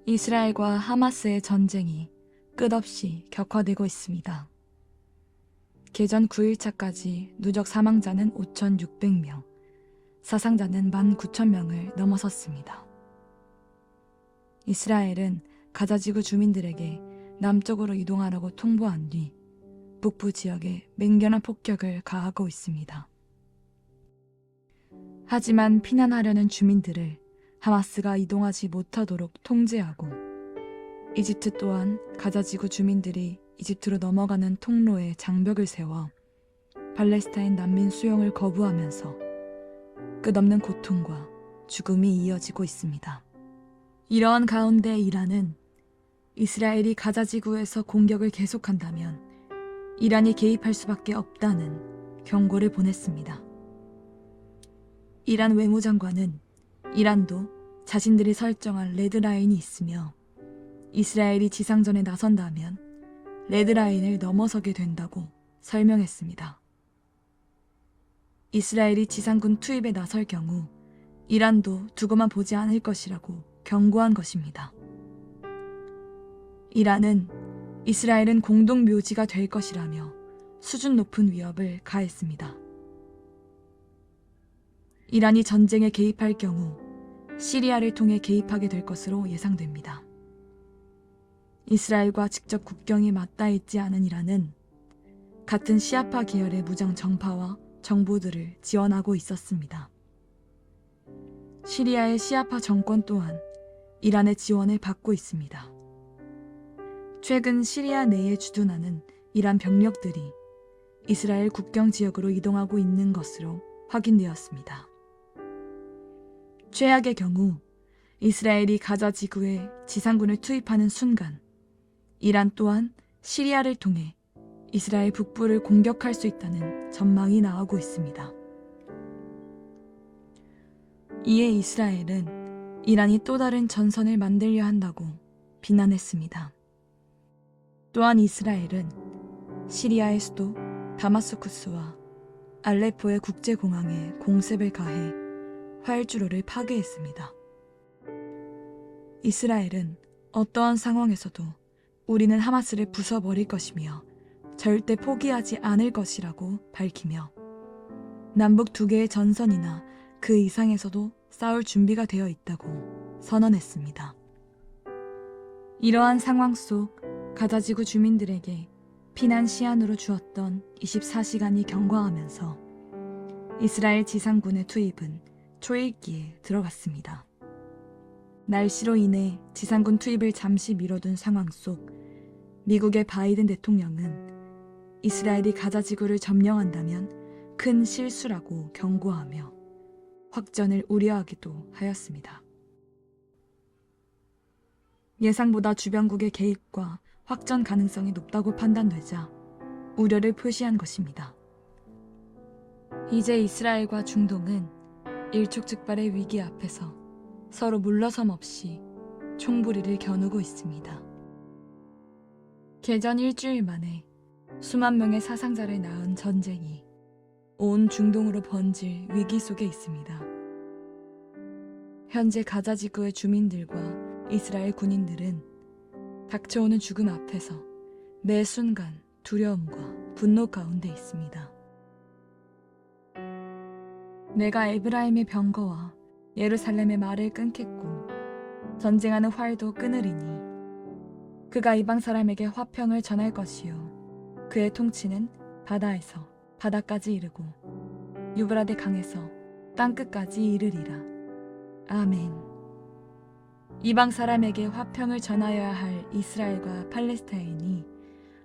이스라엘과 하마스의 전쟁이 끝없이 격화되고 있습니다. 개전 9일차까지 누적 사망자는 5,600명, 사상자는 19,000명을 넘어섰습니다. 이스라엘은 가자지구 주민들에게 남쪽으로 이동하라고 통보한 뒤 북부 지역에 맹렬한 폭격을 가하고 있습니다. 하지만 피난하려는 주민들을 하마스가 이동하지 못하도록 통제하고 이집트 또한 가자지구 주민들이 이집트로 넘어가는 통로에 장벽을 세워 팔레스타인 난민 수용을 거부하면서 끝없는 고통과 죽음이 이어지고 있습니다. 이러한 가운데 이란은 이스라엘이 가자지구에서 공격을 계속한다면 이란이 개입할 수밖에 없다는 경고를 보냈습니다. 이란 외무장관은 이란도 자신들이 설정한 레드라인이 있으며 이스라엘이 지상전에 나선다면 레드라인을 넘어서게 된다고 설명했습니다. 이스라엘이 지상군 투입에 나설 경우 이란도 두고만 보지 않을 것이라고 경고한 것입니다. 이란은 이스라엘은 공동묘지가 될 것이라며 수준 높은 위협을 가했습니다. 이란이 전쟁에 개입할 경우 시리아를 통해 개입하게 될 것으로 예상됩니다. 이스라엘과 직접 국경이 맞닿아 있지 않은 이란은 같은 시아파 계열의 무장 정파와 정부들을 지원하고 있었습니다. 시리아의 시아파 정권 또한 이란의 지원을 받고 있습니다. 최근 시리아 내에 주둔하는 이란 병력들이 이스라엘 국경 지역으로 이동하고 있는 것으로 확인되었습니다. 최악의 경우 이스라엘이 가자 지구에 지상군을 투입하는 순간 이란 또한 시리아를 통해 이스라엘 북부를 공격할 수 있다는 전망이 나오고 있습니다. 이에 이스라엘은 이란이 또 다른 전선을 만들려 한다고 비난했습니다. 또한 이스라엘은 시리아의 수도 다마스쿠스와 알레포의 국제공항에 공습을 가해 활주로를 파괴했습니다. 이스라엘은 어떠한 상황에서도 우리는 하마스를 부숴버릴 것이며 절대 포기하지 않을 것이라고 밝히며 남북 두 개의 전선이나 그 이상에서도 싸울 준비가 되어 있다고 선언했습니다. 이러한 상황 속 가자지구 주민들에게 피난 시한으로 주었던 24시간이 경과하면서 이스라엘 지상군의 투입은 초읽기에 들어갔습니다. 날씨로 인해 지상군 투입을 잠시 미뤄둔 상황 속 미국의 바이든 대통령은 이스라엘이 가자지구를 점령한다면 큰 실수라고 경고하며 확전을 우려하기도 하였습니다. 예상보다 주변국의 개입과 확전 가능성이 높다고 판단되자 우려를 표시한 것입니다. 이제 이스라엘과 중동은 일촉즉발의 위기 앞에서 서로 물러섬 없이 총부리를 겨누고 있습니다. 개전 일주일 만에 수만 명의 사상자를 낳은 전쟁이 온 중동으로 번질 위기 속에 있습니다. 현재 가자지구의 주민들과 이스라엘 군인들은 닥쳐오는 죽음 앞에서 매 순간 두려움과 분노 가운데 있습니다. 내가 에브라임의 병거와 예루살렘의 말을 끊겠고 전쟁하는 활도 끊으리니 그가 이방 사람에게 화평을 전할 것이요 그의 통치는 바다에서 바다까지 이르고 유브라데 강에서 땅끝까지 이르리라. 아멘. 이방 사람에게 화평을 전하여야 할 이스라엘과 팔레스타인이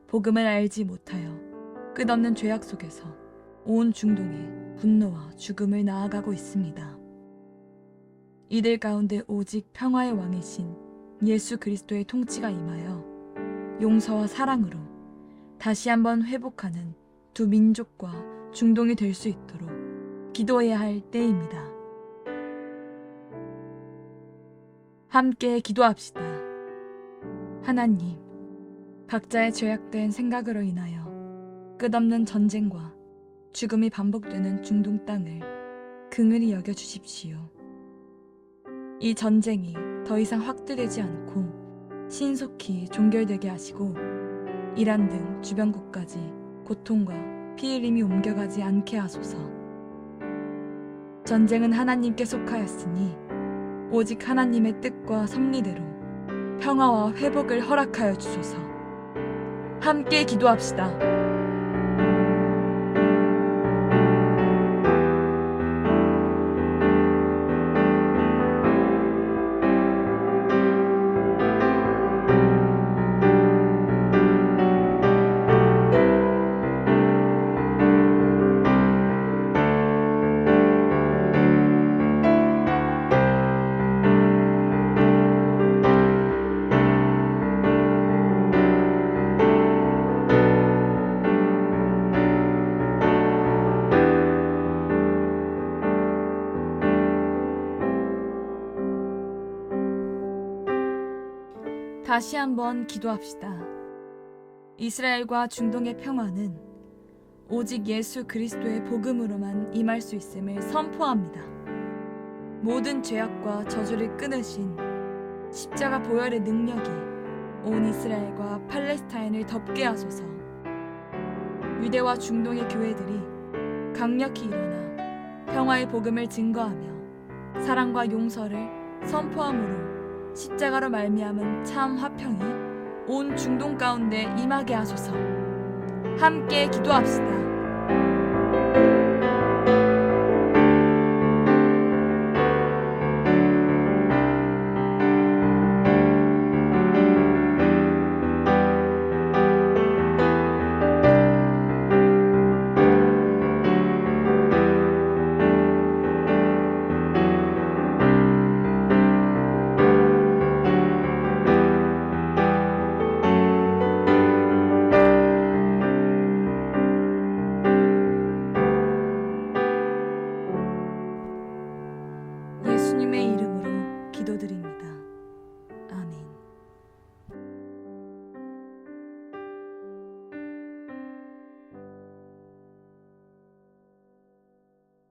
복음을 알지 못하여 끝없는 죄악 속에서 온 중동에 분노와 죽음을 낳아가고 있습니다. 이들 가운데 오직 평화의 왕이신 예수 그리스도의 통치가 임하여 용서와 사랑으로 다시 한번 회복하는 두 민족과 중동이 될 수 있도록 기도해야 할 때입니다. 함께 기도합시다. 하나님, 각자의 죄악된 생각으로 인하여 끝없는 전쟁과 죽음이 반복되는 중동 땅을 긍휼히 여겨주십시오. 이 전쟁이 더 이상 확대되지 않고 신속히 종결되게 하시고 이란 등 주변국까지 고통과 피 흘림이 옮겨가지 않게 하소서. 전쟁은 하나님께 속하였으니 오직 하나님의 뜻과 섭리대로 평화와 회복을 허락하여 주소서. 함께 기도합시다. 다시 한번 기도합시다. 이스라엘과 중동의 평화는 오직 예수 그리스도의 복음으로만 임할 수 있음을 선포합니다. 모든 죄악과 저주를 끊으신 십자가 보혈의 능력이 온 이스라엘과 팔레스타인을 덮게 하소서. 유대와 중동의 교회들이 강력히 일어나 평화의 복음을 증거하며 사랑과 용서를 선포함으로 십자가로 말미암은 참 화평이 온 중동 가운데 임하게 하소서. 함께 기도합시다. 예수님의 이름으로 기도드립니다.